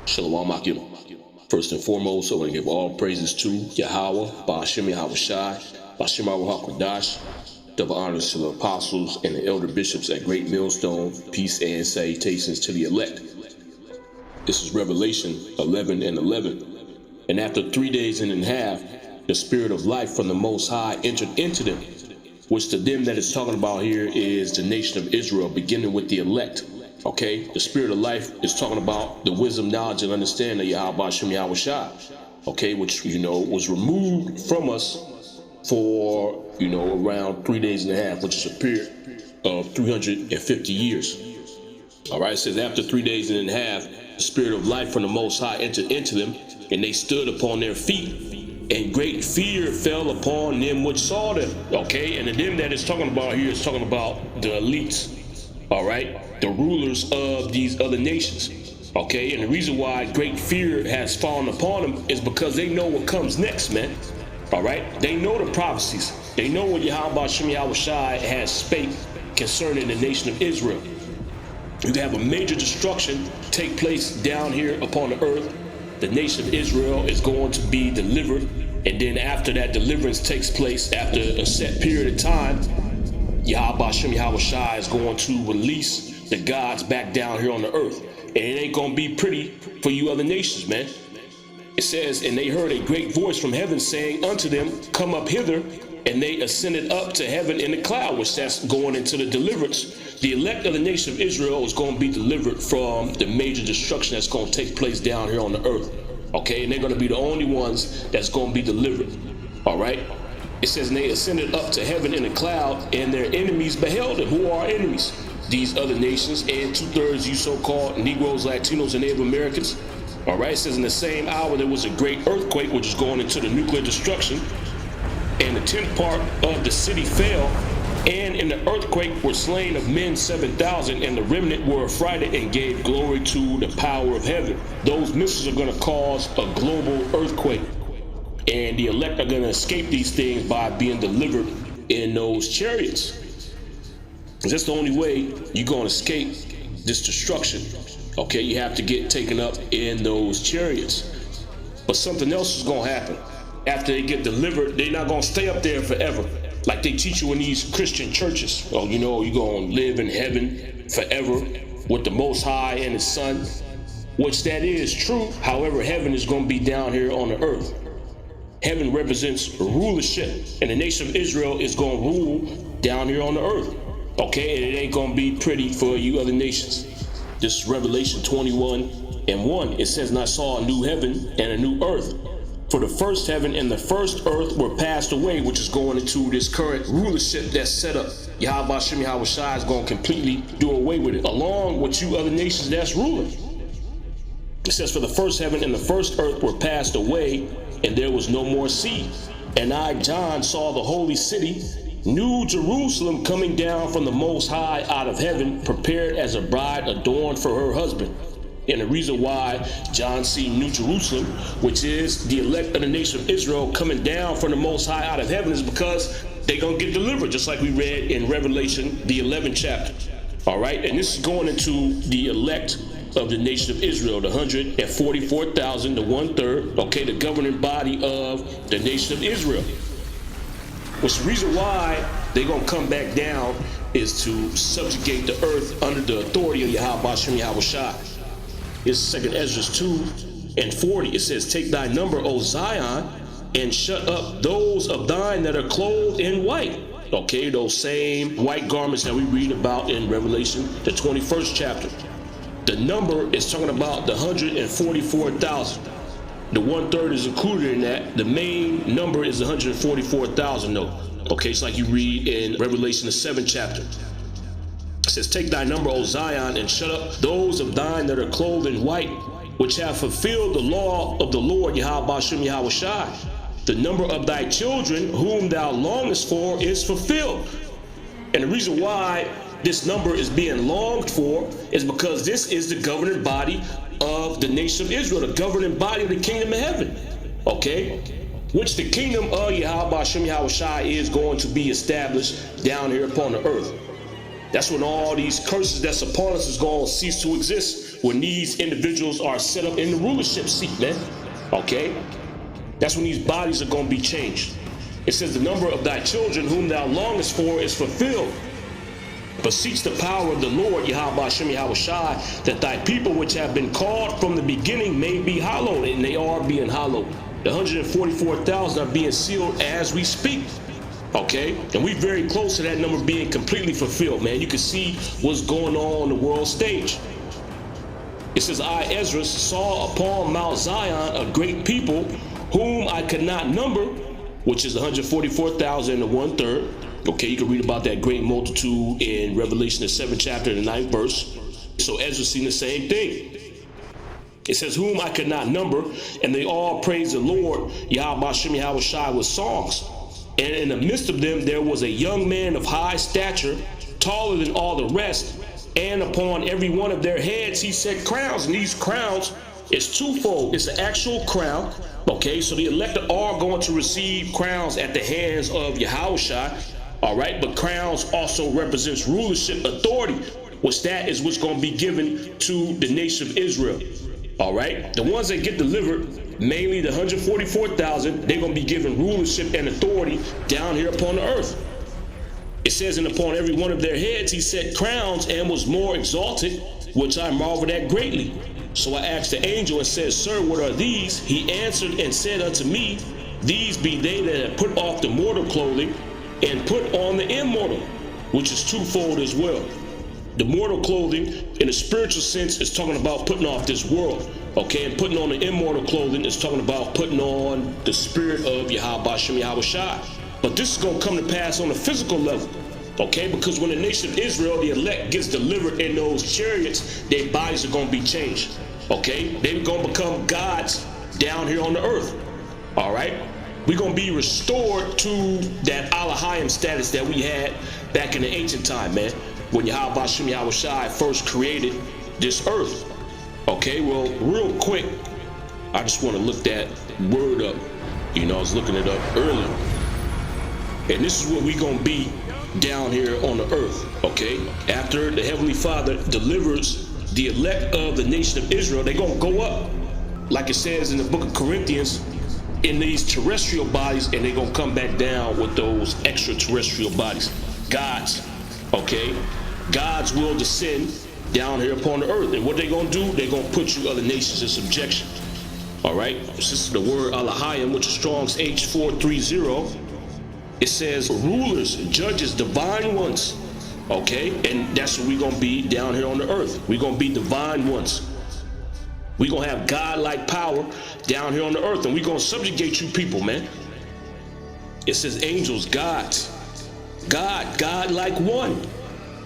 Shalom Akim. First and foremost, I want to give all praises to Yahweh, Ba'ashem Yahawashi, Ba'ashem Yahawashi, double honors to the apostles and the elder bishops at Great Millstone, peace and salutations to the elect. This is Revelation 11 and 11. And after 3 days and a half, the spirit of life from the Most High entered into them, which to them that it's talking about here is the nation of Israel, beginning with the elect. Okay, the spirit of life is talking about the wisdom, knowledge, and understanding of Yahawashi, okay, which, was removed from us for, around 3 days and a half, which is a period of 350 years. All right, it says after 3 days and a half, the spirit of life from the Most High entered into them, and they stood upon their feet, and great fear fell upon them which saw them. Okay, and the them that it's talking about here is talking about the elites. All right, the rulers of these other nations. Okay, and the reason why great fear has fallen upon them is because they know what comes next, man. All right, they know the prophecies. They know what Yahawashi has spake concerning the nation of Israel. You have a major destruction take place down here upon the earth. The nation of Israel is going to be delivered, and then after that deliverance takes place, after a set period of time, Yahawashi is going to release the gods back down here on the earth. And it ain't going to be pretty for you other nations, man. It says, and they heard a great voice from heaven saying unto them, come up hither. And they ascended up to heaven in the cloud, which that's going into the deliverance. The elect of the nation of Israel is going to be delivered from the major destruction that's going to take place down here on the earth. Okay, and they're going to be the only ones that's going to be delivered. All right. It says, and they ascended up to heaven in a cloud, and their enemies beheld them. Who are our enemies? These other nations, and 2/3 you so-called Negroes, Latinos, and Native Americans. All right, it says in the same hour there was a great earthquake, which is going into the nuclear destruction, and the 10th part of the city fell, and in the earthquake were slain of men 7,000, and the remnant were affrighted and gave glory to the power of heaven. Those missiles are going to cause a global earthquake. And the elect are going to escape these things by being delivered in those chariots. That's the only way you're going to escape this destruction. Okay, you have to get taken up in those chariots. But something else is going to happen. After they get delivered, they're not going to stay up there forever. Like they teach you in these Christian churches. Oh, you're going to live in heaven forever with the Most High and His Son. Which that is true. However, heaven is going to be down here on the earth. Heaven represents rulership, and the nation of Israel is going to rule down here on the earth. Okay, and it ain't going to be pretty for you other nations. This is Revelation 21 and 1. It says, and I saw a new heaven and a new earth. For the first heaven and the first earth were passed away, which is going into this current rulership that's set up. Yahawashi is going to completely do away with it, along with you other nations that's ruling. It says, for the first heaven and the first earth were passed away, and there was no more sea. And I, John, saw the holy city, New Jerusalem, coming down from the Most High out of heaven, prepared as a bride adorned for her husband. And the reason why John seen New Jerusalem, which is the elect of the nation of Israel coming down from the Most High out of heaven, is because they're going to get delivered, just like we read in Revelation, the 11th chapter. All right, and this is going into the elect of the nation of Israel, the 144,000, the 1/3, okay, the governing body of the nation of Israel. Which the reason why they're going to come back down is to subjugate the earth under the authority of Yahawashi. It's 2nd Ezra 2 and 40. It says, take thy number, O Zion, and shut up those of thine that are clothed in white. Okay, those same white garments that we read about in Revelation, the 21st chapter. The number is talking about the 144,000. The 1/3 is included in that. The main number is 144,000 though. Okay, it's like you read in Revelation the 7th chapter. It says, take thy number, O Zion, and shut up those of thine that are clothed in white, which have fulfilled the law of the Lord Yahawashi. The number of thy children whom thou longest for is fulfilled. And the reason why this number is being longed for is because this is the governing body of the nation of Israel, the governing body of the kingdom of heaven. Okay? Which the kingdom of Yahawashi is going to be established down here upon the earth. That's when all these curses that's upon us is going to cease to exist. when these individuals are set up in the rulership seat, man. Okay? That's when these bodies are going to be changed. It says, the number of thy children whom thou longest for is fulfilled. Beseech the power of the Lord, Yahawashi, that thy people which have been called from the beginning may be hallowed, and they are being hallowed. The 144,000 are being sealed as we speak. Okay? And we're very close to that number being completely fulfilled, man. You can see what's going on the world stage. It says, I, Ezra, saw upon Mount Zion a great people whom I could not number, which is 144,000 and 1/3. Okay, you can read about that great multitude in Revelation, the 7th chapter, the 9th verse. So Ezra's seen the same thing. It says, whom I could not number, and they all praised the Lord, Yahawashi, with songs. And in the midst of them, there was a young man of high stature, taller than all the rest, and upon every one of their heads he set crowns. And these crowns is twofold. It's an actual crown. Okay, so the elected are going to receive crowns at the hands of Yahawashi. All right, but crowns also represents rulership authority, which that is what's going to be given to the nation of Israel. All right, the ones that get delivered, mainly the 144,000, they're going to be given rulership and authority down here upon the earth. It says, and upon every one of their heads he set crowns and was more exalted, which I marveled at greatly. So I asked the angel and said, Sir, what are these? He answered and said unto me, These be they that have put off the mortal clothing and put on the immortal, which is twofold as well. The mortal clothing, in a spiritual sense, is talking about putting off this world, okay? And putting on the immortal clothing is talking about putting on the spirit of Yahawashi. But this is going to come to pass on a physical level, okay? Because when the nation of Israel, the elect, gets delivered in those chariots, their bodies are going to be changed, okay? They're going to become gods down here on the earth, all right? We're going to be restored to that Elohim status that we had back in the ancient time, man, when Yahawashi first created this earth. Okay, well, real quick, I just want to look that word up. You know, I was looking it up earlier. And this is what we're going to be down here on the earth, okay? After the Heavenly Father delivers the elect of the nation of Israel, they're going to go up, like it says in the book of Corinthians, in these terrestrial bodies, and they're going to come back down with those extraterrestrial bodies. Gods, okay? Gods will descend down here upon the earth. And what they're going to do, they're going to put you other nations in subjection. All right? This is the word Elohim, which is Strong's H430. It says rulers, judges, divine ones. Okay? And that's what we're going to be down here on the earth. We're going to be divine ones. We're going to have God-like power down here on the earth, and we're going to subjugate you people, man. It says angels, gods. God-like one.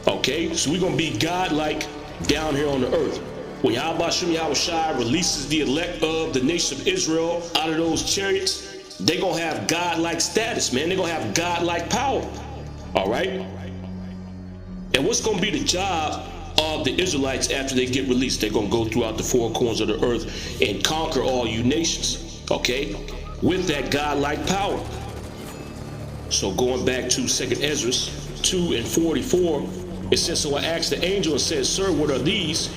Okay? So we're going to be God-like down here on the earth. When Yahawashi releases the elect of the nation of Israel out of those chariots, they're going to have God-like status, man. They're going to have God-like power. All right? And what's going to be the job of the Israelites after they get released? They're going to go throughout the four corners of the earth and conquer all you nations, okay, with that God-like power. So going back to 2nd Ezra 2:44, it says, So I asked the angel and said, Sir, what are these?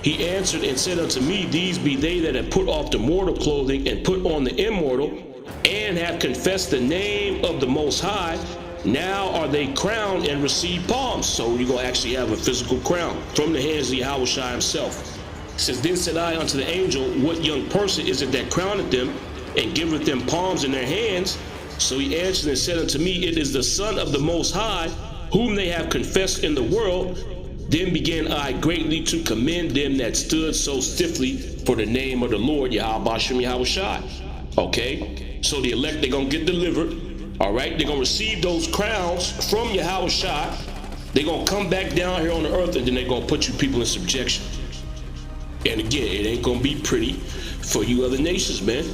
He answered and said unto me, These be they that have put off the mortal clothing and put on the immortal, and have confessed the name of the Most High. Now are they crowned and receive palms. So you're going to actually have a physical crown from the hands of Yahawashi himself. It says, Then said I unto the angel, What young person is it that crowneth them and giveth them palms in their hands? So he answered and said unto me, It is the Son of the Most High, whom they have confessed in the world. Then began I greatly to commend them that stood so stiffly for the name of the Lord, Yahawashi. Okay, so the elect, they're going to get delivered. All right, they're going to receive those crowns from Yahawashi. They're going to come back down here on the earth, and then they're going to put you people in subjection. And again, it ain't going to be pretty for you other nations, man.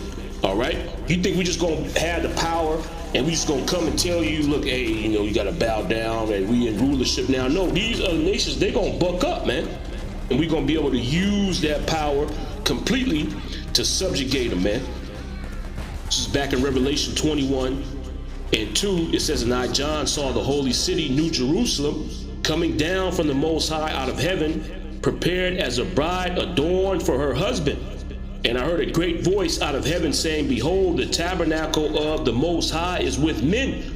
All right, you think we just going to have the power and we just going to come and tell you, look, hey, you know, you got to bow down and we in rulership now? No, these other nations, they're going to buck up, man. And we're going to be able to use that power completely to subjugate them, man. This is back in Revelation 21:2. It says, And I, John, saw the holy city, New Jerusalem, coming down from the Most High out of heaven, prepared as a bride adorned for her husband. And I heard a great voice out of heaven saying, behold, the tabernacle of the Most High is with men.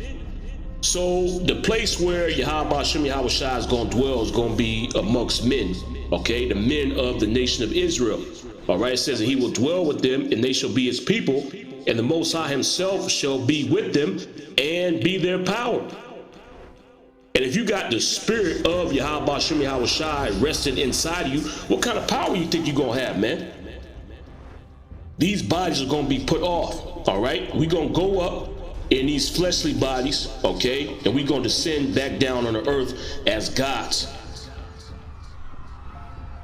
So the place where Yahawashi is going to dwell is going to be amongst men, okay? The men of the nation of Israel. All right, it says that he will dwell with them and they shall be his people, and the Most High himself shall be with them and be their power. And if you got the spirit of Yahawashi resting inside of you, what kind of power you think you're going to have, man? These bodies are going to be put off, all right? We're going to go up in these fleshly bodies, okay? And we're going to descend back down on the earth as gods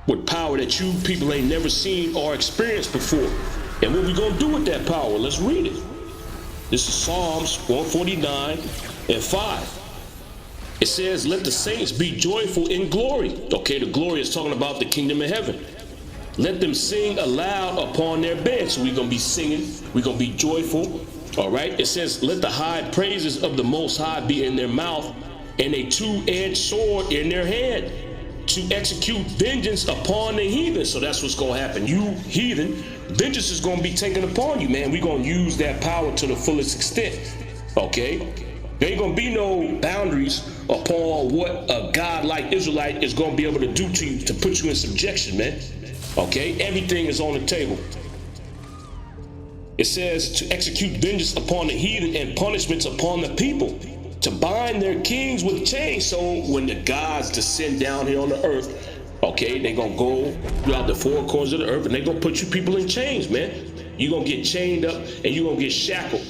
with power that you people ain't never seen or experienced before. And what we going to do with that power? Let's read it. This is Psalms 149 and 5. It says, let the saints be joyful in glory. Okay, the glory is talking about the kingdom of heaven. Let them sing aloud upon their beds. So we're going to be singing. We're going to be joyful. All right. It says, let the high praises of the Most High be in their mouth and a two-edged sword in their hand to execute vengeance upon the heathen. So that's what's going to happen. You heathen, vengeance is going to be taken upon you, man. We're going to use that power to the fullest extent. Okay. There ain't going to be no boundaries upon what a God like Israelite is going to be able to do to you to put you in subjection, man. Okay, everything is on the table. It says to execute vengeance upon the heathen and punishments upon the people, to bind their kings with chains. So when the gods descend down here on the earth, okay, they're going to go throughout the four corners of the earth and they're going to put you people in chains, man. You're going to get chained up and you're going to get shackled,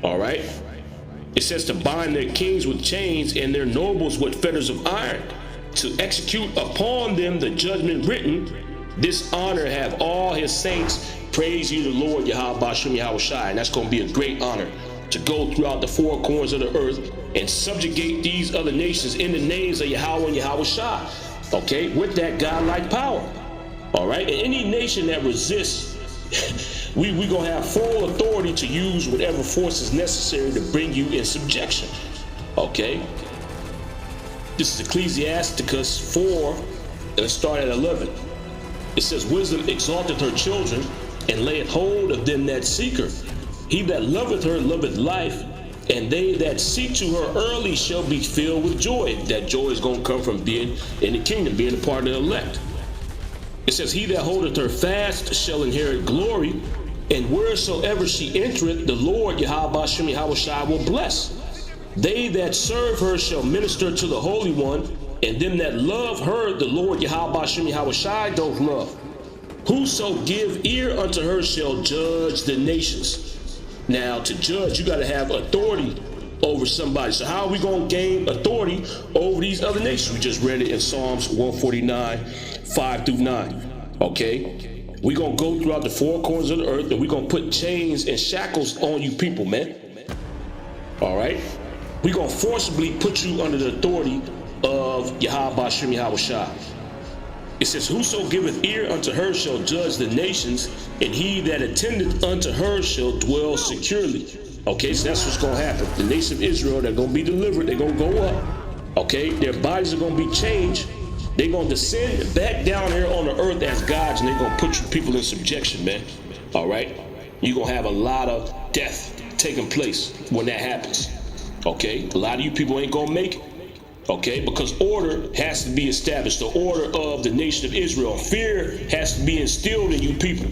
all right? It says to bind their kings with chains and their nobles with fetters of iron, to execute upon them the judgment written. This honor have all his saints. Praise you, the Lord Yahawashi. And that's going to be a great honor to go throughout the four corners of the earth and subjugate these other nations in the names of Yahweh and Yahawashi. Okay, with that godlike power. All right, and any nation that resists, we going to have full authority to use whatever force is necessary to bring you in subjection. Okay, this is Ecclesiasticus 4, and let's start at 11. It says, wisdom exalteth her children, and layeth hold of them that seek her. He that loveth her loveth life, and they that seek to her early shall be filled with joy. That joy is going to come from being in the kingdom, being a part of the elect. It says, he that holdeth her fast shall inherit glory, and wheresoever she entereth, the Lord Yahawashi will bless. They that serve her shall minister to the Holy One, and them that love her, the Lord Yahawashi doth love. Whoso give ear unto her shall judge the nations. Now, to judge, you got to have authority over somebody. So how are we going to gain authority over these other nations? We just read it in Psalms 149, 5 through 9. Okay? We're going to go throughout the four corners of the earth, and we're going to put chains and shackles on you people, man. All right? We're going to forcibly put you under the authority of Yahawashi. It says, whoso giveth ear unto her shall judge the nations, and he that attendeth unto her shall dwell securely. Okay, so that's what's going to happen. The nation of Israel, they're going to be delivered. They're going to go up. Okay, their bodies are going to be changed. They're going to descend back down here on the earth as gods, and they're going to put you people in subjection, man. All right, you're going to have a lot of death taking place when that happens. Okay, a lot of you people ain't going to make it. Okay, because order has to be established, the order of the nation of Israel. Fear has to be instilled in you people.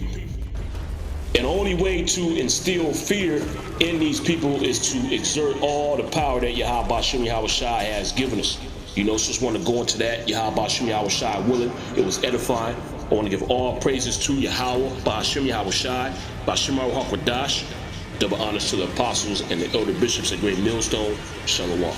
And the only way to instill fear in these people is to exert all the power that Yahawashi has given us. You know, so just want to go into that. Yahawashi willing. It was edifying. I want to give all praises to Yahweh, Ba'ashem Yahawashi, Ba'ashem Yahawashi. Double honors to the apostles and the elder bishops at Great Millstone. Shalom.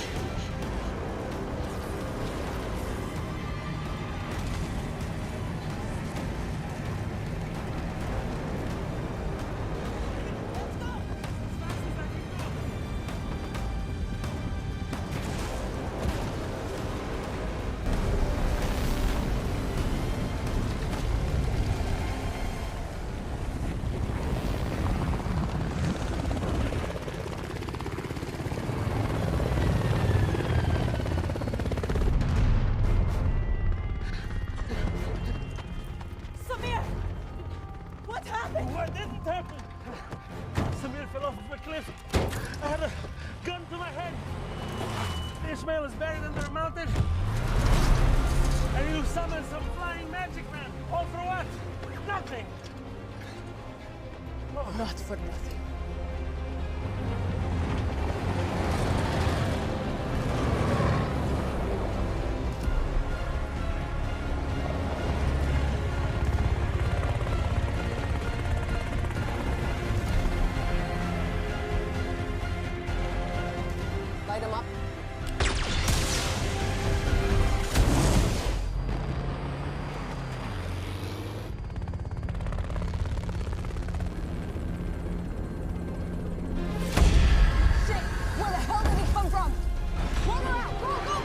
happened? What didn't happen? Samir fell off of a cliff. I had a gun to my head. Ishmael is buried under a mountain. And you summoned some flying magic man. All for what? Nothing. Oh, not for nothing. Light him up. Shit! Where the hell did he come from? Run around! Go, go!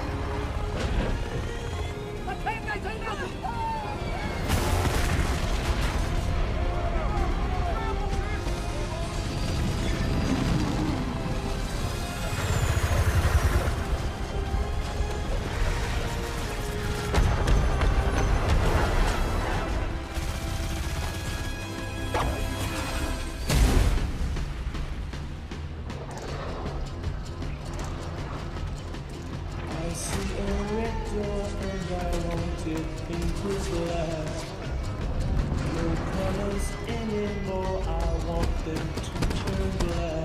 I see a red door and I want it into glass. No colors anymore, I want them to turn black.